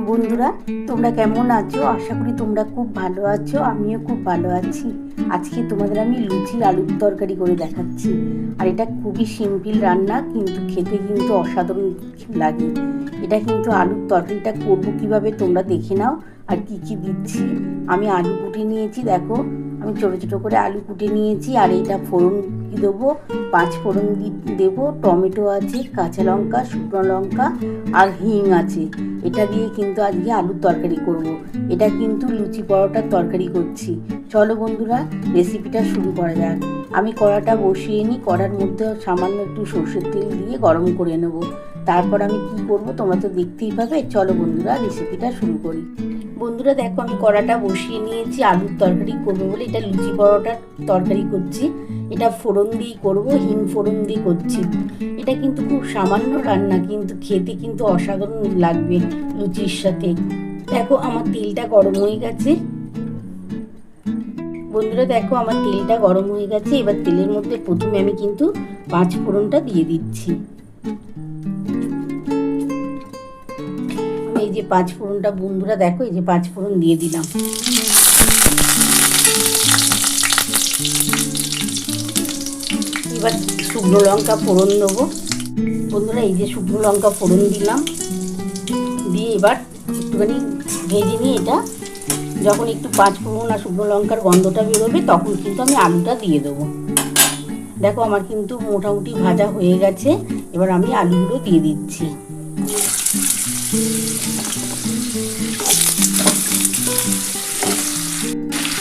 বন্ধুরা, তোমরা কেমন আছো? আশা করি তোমরা খুব ভালো আছো। আমিও খুব ভালো আছি। আজকে তোমাদের আমি লুচির আলুর তরকারি করে দেখাচ্ছি। আর এটা খুবই সিম্পল রান্না, কিন্তু খেতে কিন্তু অসাধারণ লাগে। এটা কিন্তু আলুর তরকারিটা করবো কীভাবে তোমরা দেখে নাও। আর কি কি দিচ্ছি, আমি আলু কুটে নিয়েছি। দেখো, আমি ছোটো ছোটো করে আলু কুটে নিয়েছি। আর এইটা ফোড়ন দেবো, 5 ফোড়ন দেবো, টমেটো আছে, কাঁচা লঙ্কা, শুকনো লঙ্কা আর হিং আছে। এটা দিয়ে কিন্তু আজকে আলুর তরকারি করব। এটা কিন্তু লুচি পরোটার তরকারি করছি। চলো বন্ধুরা, রেসিপিটা শুরু করা যাক। আমি কড়াটা বসিয়ে নিই। কড়ার মধ্যে সামান্য একটু সর্ষের তেল দিয়ে গরম করে নেব। তারপর আমি কি করব তোমরা তো দেখতেই পাবে। চলো বন্ধুরা, রেসিপিটা শুরু করি। বন্ধুরা দেখো, আমি কড়াটা বসিয়ে নিয়েছি। আলুর তরকারি করবো বলে এটা লুচি পরোটার তরকারি করছি। এটা ফোড়ন দিয়ে করবো, হিং ফোড়ন দিয়ে করছি। এটা কিন্তু খুব সামান্য রান্না, কিন্তু খেতে কিন্তু অসাধারণ লাগবে লুচির সাথে। দেখো, আমার তেলটা গরম হয়ে গেছে। বন্ধুরা দেখো, আমার তেলটা গরম হয়ে গেছে। এবার তেলের মধ্যে প্রথমে আমি কিন্তু 5 ফোড়নটা দিয়ে দিচ্ছি। এই যে 5 ফোড়নটা, বন্ধুরা দেখো, এই যে 5 ফোড়ন দিয়ে দিলাম। এবার শুকনো লঙ্কা ফোড়ন দেবো। বন্ধুরা এই যে শুকনো লঙ্কা ফোড়ন দিলাম, দিয়ে এবার একটুখানি ভেজে নিয়ে এটা যখন একটু 5 ফোড়ন আর শুকনো লঙ্কার গন্ধটা বেরোবে, তখন কিন্তু আমি আলুটা দিয়ে দেবো। দেখো, আমার কিন্তু মোটামুটি ভাজা হয়ে গেছে। এবার আমি আলুগুলো দিয়ে দিচ্ছি।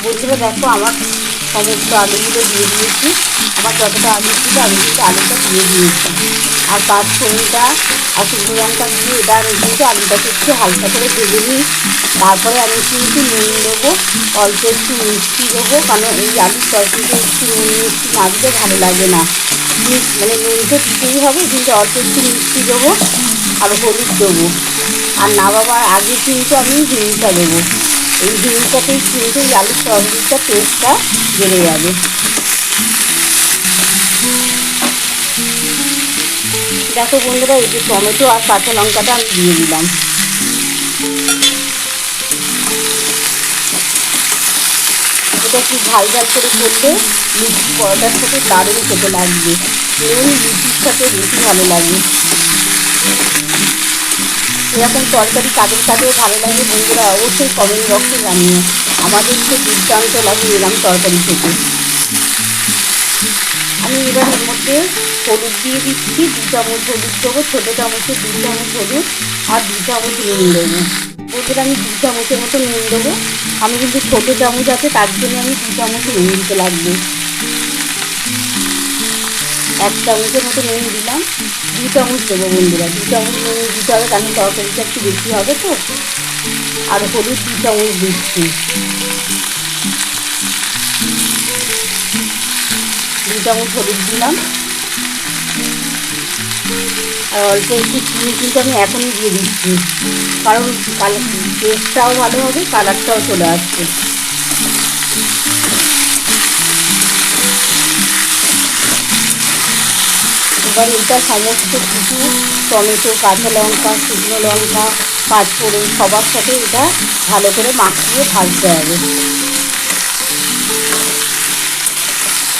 বন্ধুরা দেখো, আমার সমস্ত আলুগুলো দিয়ে দিয়েছি। আমার যতটা আলু ছিল আমি কিন্তু আলুটা দিয়ে দিয়েছি। আর 5 ফোড়নটা আর শুকনো লঙ্কা দিয়ে এটা আমি কিন্তু আলুটাকে একটু হালকা করে ভেজে নিই। তারপরে আমি কিন্তু নুন দেবো, অল্প একটু মিষ্টি দেবো, কারণ এই আলুর তরকারিতে একটু নুন মিষ্টি না দিলে ভালো লাগে না। মানে নুন তো দিতেই হবে, কিন্তু অল্প একটু মিষ্টি দেবো আর হলুদ দেবো। আর নামাবার আগে কিন্তু আমি হিংটা দেবো। এই হিংটাতেই কিন্তু এই আলুর তরকারিটা টেস্টটা বেড়ে যাবে। দেখো বন্ধুরা, এই যে টমেটো আর কাঁচা লঙ্কাটা আমি দিয়ে দিলাম। এটা একটু ঝাল ঝাল করে করলে লুচি পরোটার সাথে দারুণ খেতে লাগবে। নুন লুচির সাথে বেশি ভালো লাগে। এরকম তরকারি কাদের কাদেও ভালো লাগে বন্ধুরা, অবশ্যই কমেন্ট বক্সে জানিও। আমাদের তো দুর্দান্ত লাগে এরকম তরকারি খেতে। আমি এবার এর মধ্যে হলুদ দিয়ে দিচ্ছি। 2 চামচ হলুদ দেবো, ছোটো চামচে 2 চামচ হলুদ আর 2 চামচ নুন দেবো। বন্ধুরা আমি 2 চামচের মতো নুন দেবো। আমি কিন্তু ছোটো চামচ আছে, তার জন্য আমি 2 চামচ নুন দিতে লাগবে। 1 চামচের মতো নুন দিলাম। 2 চামচ দেবো বন্ধুরা, 2 চামচ নুন দিতে হবে, কারণ তরকারিটা একটু বেশি হবে তো। আর হলুদ 2 চামচ দিচ্ছি। 2 চামচ হলুদ দিলাম। আর অল্প একটু চিনি কিন্তু আমি এখনই দিয়ে দিচ্ছি, কারণ টেস্টটাও ভালো হবে, কালারটাও চলে আসছে। এবার এটা সমস্ত কিছু টমেটো, কাঁচা লঙ্কা, শুকনো লঙ্কা, 5 ফোড়ন সবার সাথে এটা ভালো করে মাখিয়ে ভাজতে হবে।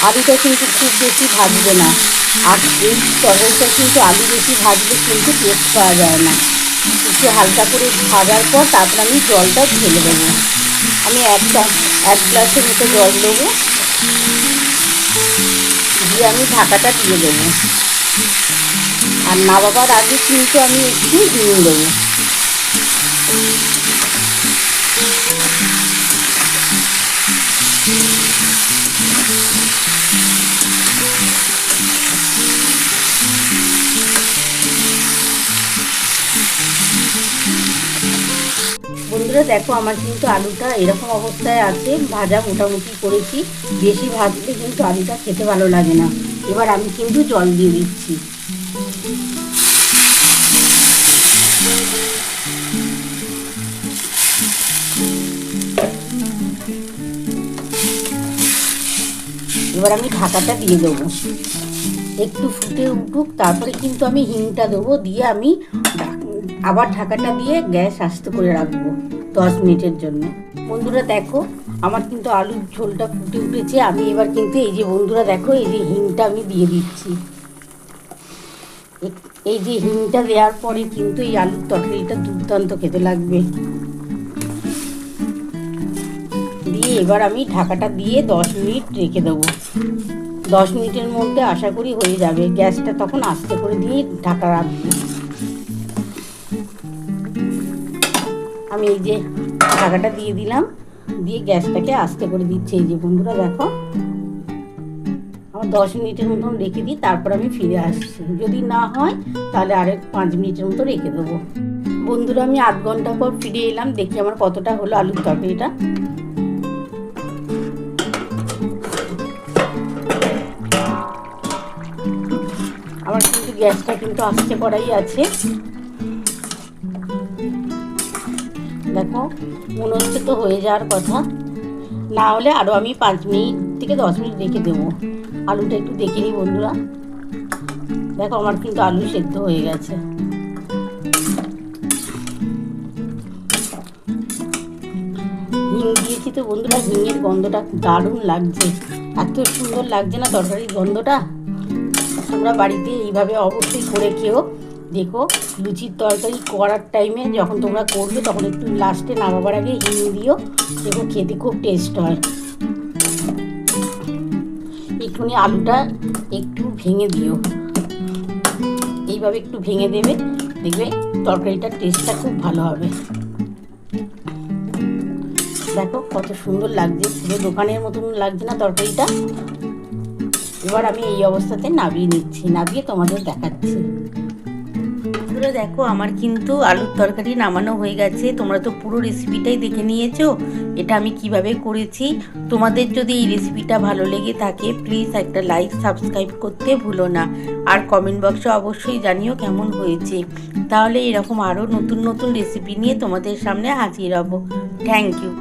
আলুটা কিন্তু খুব বেশি ভাজবে না। আর এই তরকারিটা কিন্তু আলু বেশি ভাজলে কিন্তু টেস্ট পাওয়া যায় না। একটু হালকা করে ভাজার পর তারপর আমি জলটা ঢেলে দেবো। আমি 1 গ্লাসের মতো জল দেবো, দিয়ে আমি ঢাকাটা দিয়ে দেবো। আর নামাবার আগে কিন্তু আমি একটু হিং দেবো। বন্ধুরা দেখো, আমার কিন্তু আলুটা এরকম অবস্থায় আছে, ভাজা মোটামুটি করেছি। বেশি ভাজলে কিন্তু আলুটা খেতে ভালো লাগে না। এবার আমি কিন্তু জল দিয়ে দিচ্ছি। এবার আমি ঢাকাটা দিয়ে দেবো, একটু ফুটে উঠুক। তারপরে কিন্তু আমি হিংটা দেবো, দিয়ে আমি আবার ঢাকাটা দিয়ে গ্যাস আস্তে করে রাখবো 10 মিনিটের জন্য। বন্ধুরা দেখো আমার কিন্তু আলুর ঝোলটা ফুটে উঠেছে। আমি এবার কিন্তু এই যে বন্ধুরা দেখো এই যে হিংটা আমি দিয়ে দিচ্ছি। এই যে হিংটা দেওয়ার পরে কিন্তু এই আলুর তরকারিটা দুর্দান্ত খেতে লাগবে। দিয়ে এবার আমি ঢাকাটা দিয়ে 10 মিনিট রেখে দেবো। 10 মিনিটের মধ্যে আশা করি হয়ে যাবে। গ্যাসটা তখন আস্তে করে দিয়ে ঢাকা রাখবো। আমি এই যে ঢাকাটা দিয়ে দিলাম, দিয়ে গ্যাসটাকে আস্তে করে দিচ্ছি। এই যে বন্ধুরা দেখো আমার 10 মিনিটের মতন রেখে দিই, তারপর আমি ফিরে আসছি। যদি না হয় তাহলে আরেক 5 মিনিটের মতো রেখে দেবো। বন্ধুরা আমি আধ ঘন্টা পর ফিরে এলাম, দেখি আমার কতটা হলো আলুর তরকারিটা। আমার কিন্তু গ্যাসটা কিন্তু আস্তে করাই আছে। দেখো মনে হচ্ছে তো হয়ে যাওয়ার কথা, না হলে আরও আমি 5 মিনিট থেকে 10 মিনিট রেখে দেবো। আলুটা একটু দেখে নিই বন্ধুরা। দেখো আমার কিন্তু আলু সেদ্ধ হয়ে গেছে। হিং দিয়েছি তো বন্ধুরা, হিঙের গন্ধটা দারুণ লাগছে, এত সুন্দর লাগছে না তরকারির গন্ধটা। তোমরা বাড়িতে এইভাবে অবশ্যই করে খেও। দেখো লুচির তরকারি করার টাইমে যখন তোমরা করবে তখন একটু লাস্টে নামাবার আগে হিং দিও, দেখো খেতে খুব টেস্ট হয়। একটুখানি আলুটা একটু ভেঙে দিও, এইভাবে একটু ভেঙে দেবে, দেখবে তরকারিটার টেস্টটা খুব ভালো হবে। দেখো কত সুন্দর লাগছে, পুরো দোকানের মতন লাগছে না তরকারিটা। এবার আমি এই অবস্থাতে নামিয়ে নিচ্ছি, নামিয়ে তোমাদের দেখাচ্ছি। দেখো আমার কিন্তু আলুর তরকারি নামানো হয়ে গেছে। তোমরা তো পুরো রেসিপিটাই দেখে নিয়েছো, এটা আমি কিভাবে করেছি। তোমাদের যদি এই রেসিপিটা ভালো লেগে থাকে প্লিজ একটা লাইক সাবস্ক্রাইব করতে ভুলো না, আর কমেন্ট বক্সে অবশ্যই জানিও কেমন হয়েছে। তাহলে এরকম আরও নতুন নতুন রেসিপি নিয়ে তোমাদের সামনে হাজির হব। Thank you.